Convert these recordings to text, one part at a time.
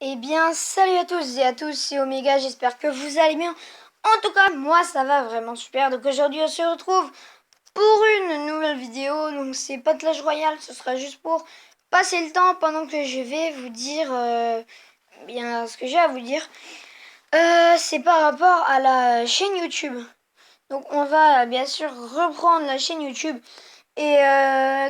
Eh bien, salut à tous et à tous, c'est Oméga, j'espère que vous allez bien. En tout cas, moi ça va vraiment super. Donc aujourd'hui, on se retrouve pour une nouvelle vidéo. Donc c'est pas de Clash Royale, ce sera juste pour passer le temps pendant que je vais vous dire bien ce que j'ai à vous dire. C'est par rapport à la chaîne YouTube. Donc on va bien sûr reprendre la chaîne YouTube. Et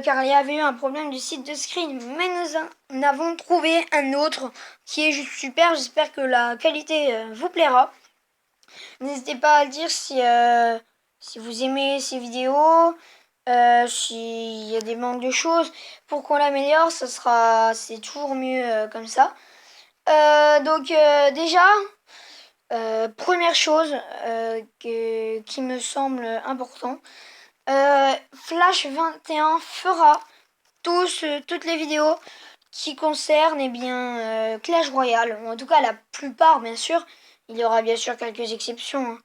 car il y avait eu un problème du site de screen, mais nous avons trouvé un autre qui est juste super. J'espère que la qualité vous plaira. N'hésitez pas à le dire si vous aimez ces vidéos, s'il y a des manques de choses pour qu'on l'améliore. C'est toujours mieux comme ça. Déjà, première chose qui me semble important. Flash 21 fera toutes les vidéos qui concernent Clash Royale, ou en tout cas la plupart bien sûr. Il y aura bien sûr quelques exceptions,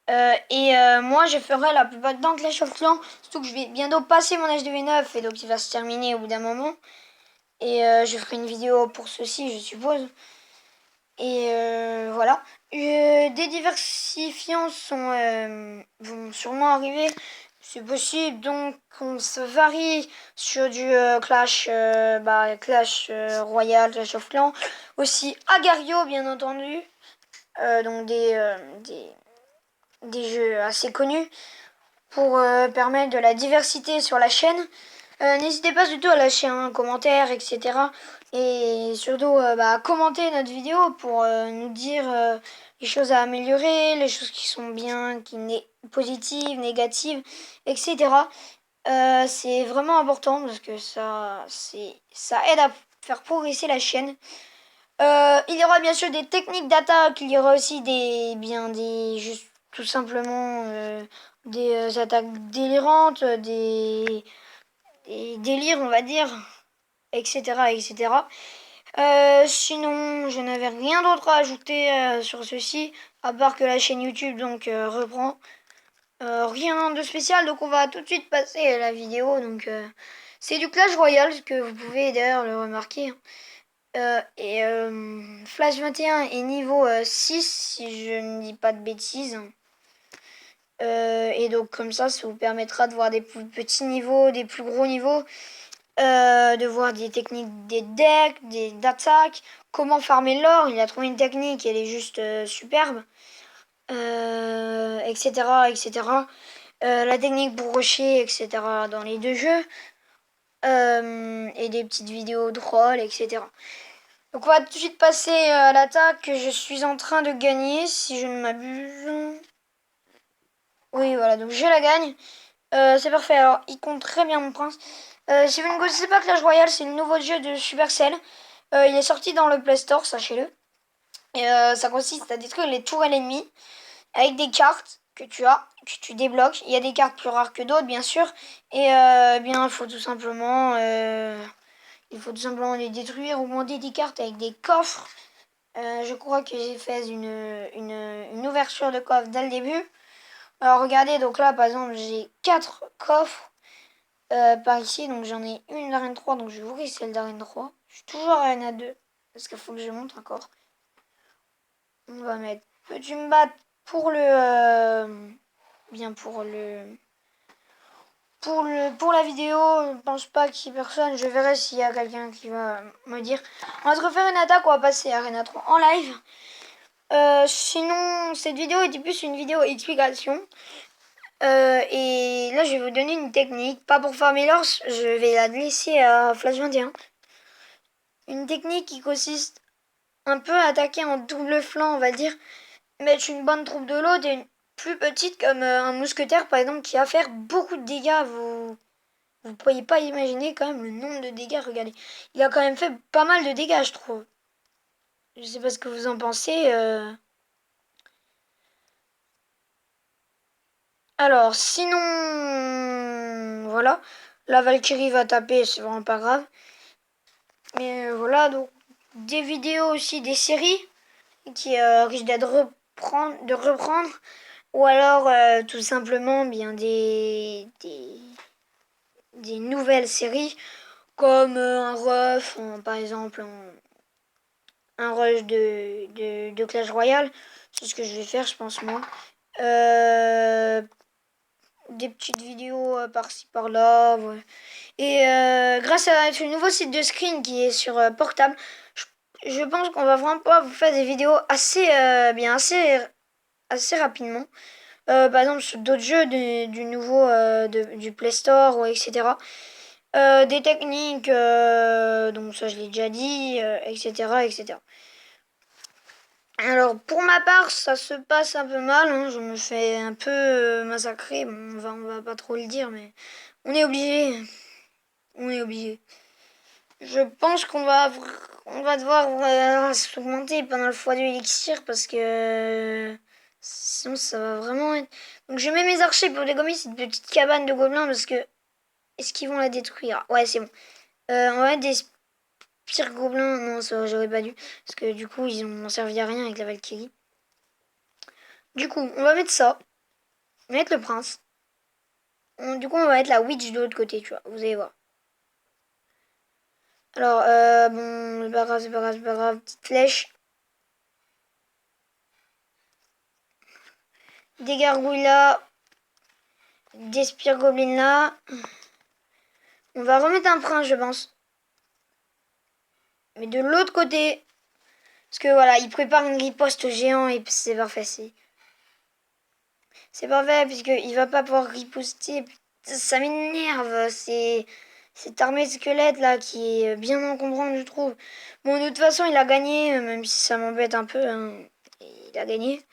hein. Moi je ferai la plupart du temps Clash of Clans, surtout que je vais bientôt passer mon HDV9 et donc il va se terminer au bout d'un moment. Je ferai une vidéo pour ceci je suppose. Voilà. Des diversifiants vont sûrement arriver. C'est possible, donc on se varie sur du Clash Royale, Clash of Clans. Aussi Agario, bien entendu. Donc des jeux assez connus pour permettre de la diversité sur la chaîne. N'hésitez pas du tout à lâcher un commentaire, etc. Et surtout à commenter notre vidéo pour nous dire les choses à améliorer, les choses qui sont bien, positives, négatives, etc. C'est vraiment important parce que ça aide à faire progresser la chaîne. Il y aura bien sûr des techniques d'attaque, il y aura aussi juste tout simplement des attaques délirantes, des délires, on va dire, etc., etc. Sinon, je n'avais rien d'autre à ajouter sur ceci, à part que la chaîne YouTube reprend. Rien de spécial, donc on va tout de suite passer à la vidéo. C'est du Clash Royale, ce que vous pouvez d'ailleurs le remarquer. Flash 21 est niveau 6, si je ne dis pas de bêtises. Et donc comme ça vous permettra de voir des plus petits niveaux, des plus gros niveaux. De voir des techniques des decks, d'attaques, comment farmer l'or. Il a trouvé une technique, elle est juste superbe, etc. etc. La technique pour rusher, etc. dans les deux jeux. Et des petites vidéos drôles, etc. Donc on va tout de suite passer à l'attaque que je suis en train de gagner, si je ne m'abuse. Oui, voilà, donc je la gagne. C'est parfait, alors il compte très bien mon prince. Si vous ne connaissez pas Clash Royale, c'est le nouveau jeu de Supercell. Il est sorti dans le Play Store, sachez-le. Ça consiste à détruire les tourelles ennemies avec des cartes que tu débloques. Il y a des cartes plus rares que d'autres, bien sûr. Il faut tout simplement les détruire ou monter des cartes avec des coffres. Je crois que j'ai fait une ouverture de coffre dès le début. Alors regardez, donc là par exemple j'ai 4 coffres par ici, donc j'en ai une d'arène 3, donc je vais ouvrir celle d'arène 3. Je suis toujours à arène 2, parce qu'il faut que je monte encore. On va mettre peux-tu me battre pour bien pour la vidéo. Je pense pas qu'il y ait personne, je verrai s'il y a quelqu'un qui va me dire. On va se refaire une attaque, on va passer à arène 3 en live. Sinon cette vidéo était plus une vidéo explication. Et là, je vais vous donner une technique, pas pour farmer l'or, je vais la laisser à Flash 21. Une technique qui consiste un peu à attaquer en double flanc, on va dire, mettre une bonne troupe de l'autre et une plus petite comme un mousquetaire par exemple qui va faire beaucoup de dégâts. Vous pourriez pas imaginer quand même le nombre de dégâts, regardez. Il a quand même fait pas mal de dégâts, je trouve. Je sais pas ce que vous en pensez. Alors, sinon, voilà. La Valkyrie va taper, c'est vraiment pas grave. Mais voilà, donc des vidéos aussi, des séries qui risquent de reprendre. Ou alors tout simplement bien des nouvelles séries comme un ref, par exemple un rush de Clash Royale. C'est ce que je vais faire, je pense, moi. Des petites vidéos par-ci par-là. Ouais. Et grâce à ce nouveau site de screen qui est sur portable, je pense qu'on va vraiment pouvoir vous faire des vidéos assez rapidement. Par exemple sur d'autres jeux du nouveau du Play Store, etc. Des techniques, donc ça je l'ai déjà dit, etc., etc. Alors pour ma part, ça se passe un peu mal, hein. Je me fais un peu massacrer. Bon, on va pas trop le dire, mais on est obligé. On est obligé. Je pense on va devoir s'augmenter pendant le x2 élixir parce que sinon ça va vraiment être... Donc je mets mes archers pour dégommer cette petite cabane de gobelins parce que est-ce qu'ils vont la détruire? Ouais, c'est bon. On va mettre des spires gobelins. Non, ça j'aurais pas dû parce que du coup ils n'ont servi à rien avec la Valkyrie. Du coup, on va mettre ça. On va mettre le prince. Du coup, on va mettre la witch de l'autre côté, tu vois. Vous allez voir. Alors, bon, c'est pas grave, c'est pas grave, c'est pas grave. Petite flèche. Des gargouilles là. Des spires gobelins là. On va remettre un prince, je pense. Mais de l'autre côté. Parce que voilà, il prépare une riposte géant et c'est parfait. C'est parfait, puisqu'il va pas pouvoir riposter. Ça m'énerve. C'est cette armée de squelettes là qui est bien encombrante, je trouve. Bon, de toute façon, il a gagné, même si ça m'embête un peu. Hein. Il a gagné.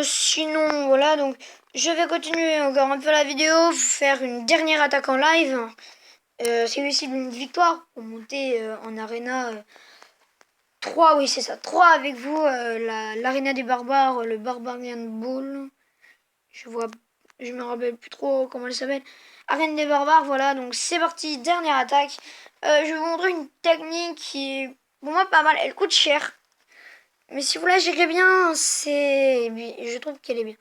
Sinon, voilà, donc je vais continuer encore un peu la vidéo, faire une dernière attaque en live. C'est aussi une victoire pour monter en arena 3, oui c'est ça, 3 avec vous, l'arena des barbares, le Barbarian Ball. Je me rappelle plus trop comment elle s'appelle. Arène des barbares, voilà, donc c'est parti, dernière attaque. Je vais vous montrer une technique qui est pour moi pas mal, elle coûte cher. Mais si vous la gérez bien, je trouve qu'elle est bien.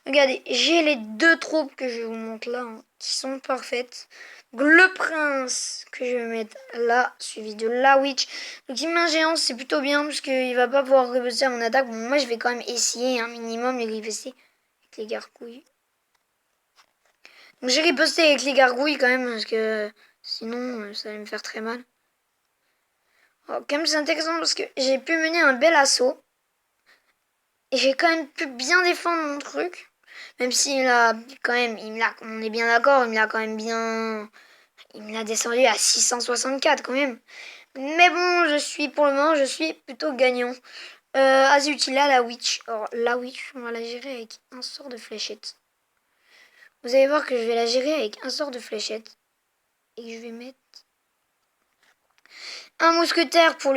Regardez, j'ai les deux troupes que je vous montre là, hein, qui sont parfaites. Donc, le prince que je vais mettre là, suivi de la witch. Donc main géant, c'est plutôt bien parce qu'il va pas pouvoir riposter à mon attaque. Bon, moi je vais quand même essayer un minimum de riposter avec les gargouilles. Donc j'ai riposté avec les gargouilles quand même parce que sinon ça allait me faire très mal. Alors, quand même c'est intéressant parce que j'ai pu mener un bel assaut. Et j'ai quand même pu bien défendre mon truc. Même s'il a quand même, on est bien d'accord, il me l'a quand même bien... Il me l'a descendu à 664 quand même. Mais bon, pour le moment, je suis plutôt gagnant. Azutila, la witch. Alors, la witch, on va la gérer avec un sort de fléchette. Vous allez voir que je vais la gérer avec un sort de fléchette. Et que je vais mettre un mousquetaire pour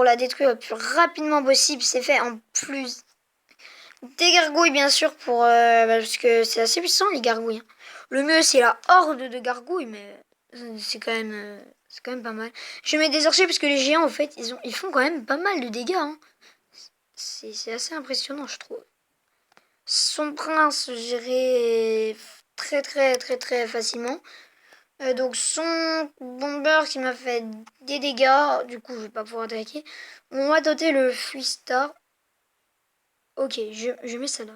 la détruire le plus rapidement possible. C'est fait en plus. Des gargouilles, bien sûr, parce que c'est assez puissant, les gargouilles. Hein. Le mieux, c'est la horde de gargouilles, mais c'est quand même pas mal. Je mets des archers parce que les géants, en fait, ils font quand même pas mal de dégâts. Hein. C'est assez impressionnant, je trouve. Son prince géré très, très, très, très facilement. Donc, son bomber qui m'a fait des dégâts, du coup, je vais pas pouvoir attaquer. On va doter le Freestar. Ok, je mets ça là.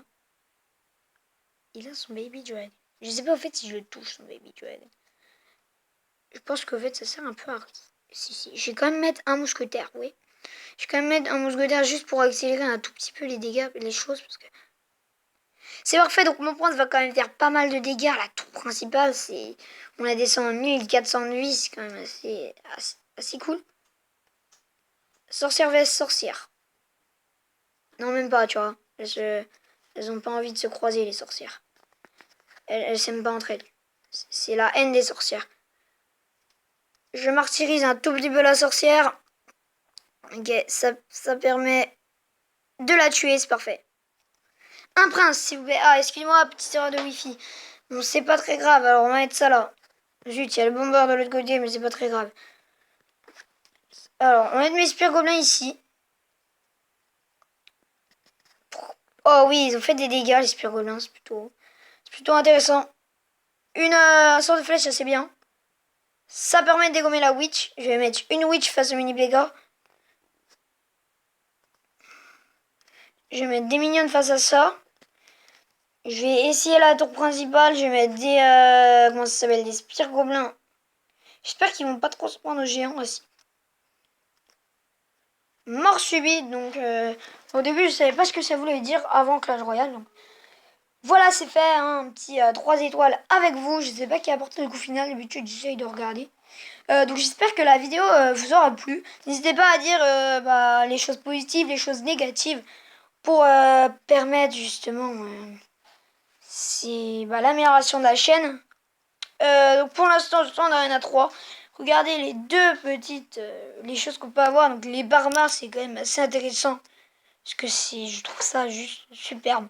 Il a son Baby Dragon. Je sais pas au fait si je le touche son Baby Dragon. Je pense qu'au fait ça sert un peu à rien. Si. Je vais quand même mettre un mousquetaire, oui. Je vais quand même mettre un mousquetaire juste pour accélérer un tout petit peu les dégâts, les choses. Parce que c'est parfait, donc mon prince va quand même faire pas mal de dégâts. La tour principale, on la descend en 1408, c'est quand même assez cool. Sorcière vs sorcière. Non, même pas, tu vois. Elles ont pas envie de se croiser, les sorcières. Elles s'aiment pas entre elles. C'est la haine des sorcières. Je martyrise un tout petit peu la sorcière. Ok, ça permet de la tuer, c'est parfait. Un prince, s'il vous plaît. Ah, excuse-moi, petite erreur de wifi. Bon, c'est pas très grave, alors on va mettre ça là. Zut, il y a le bombeur de l'autre côté, mais c'est pas très grave. Alors, on va mettre mes spires gobelins ici. Oh oui, ils ont fait des dégâts, les spires gobelins, c'est plutôt intéressant. Un sort de flèche, ça c'est bien. Ça permet de dégommer la witch. Je vais mettre une witch face au mini Pega. Je vais mettre des minions face à ça. Je vais essayer la tour principale. Je vais mettre des... comment ça s'appelle? Des spires gobelins. J'espère qu'ils vont pas trop se prendre aux géants aussi. Mort subite. Donc, au début, je savais pas ce que ça voulait dire avant Clash Royale. Donc. Voilà, c'est fait. Hein, un petit 3 étoiles avec vous. Je sais pas qui a apporté le coup final. D'habitude, j'essaye de regarder. Donc j'espère que la vidéo vous aura plu. N'hésitez pas à dire les choses positives, les choses négatives pour permettre justement l'amélioration de la chaîne. Donc pour l'instant, je suis en Arena 3. Regardez les deux petites les choses qu'on peut avoir. Donc les barbares, c'est quand même assez intéressant. Parce que je trouve ça juste superbe.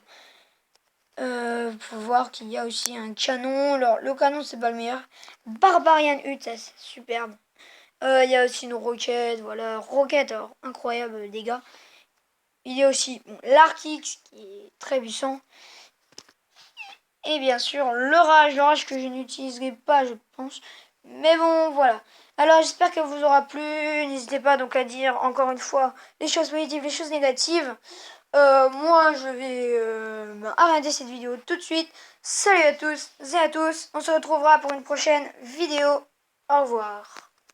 Faut voir qu'il y a aussi un canon. Alors le canon, c'est pas le meilleur. Barbarian Hut, ça c'est superbe. Il y a aussi une roquette, voilà, roquette, alors, incroyable dégâts. Il y a aussi l'Arc X qui est très puissant. Et bien sûr, le rage que je n'utiliserai pas, je pense. Mais bon, voilà. Alors, j'espère que vous aura plu. N'hésitez pas donc à dire, encore une fois, les choses positives, les choses négatives. Moi, je vais arrêter cette vidéo tout de suite. Salut à tous et à tous. On se retrouvera pour une prochaine vidéo. Au revoir.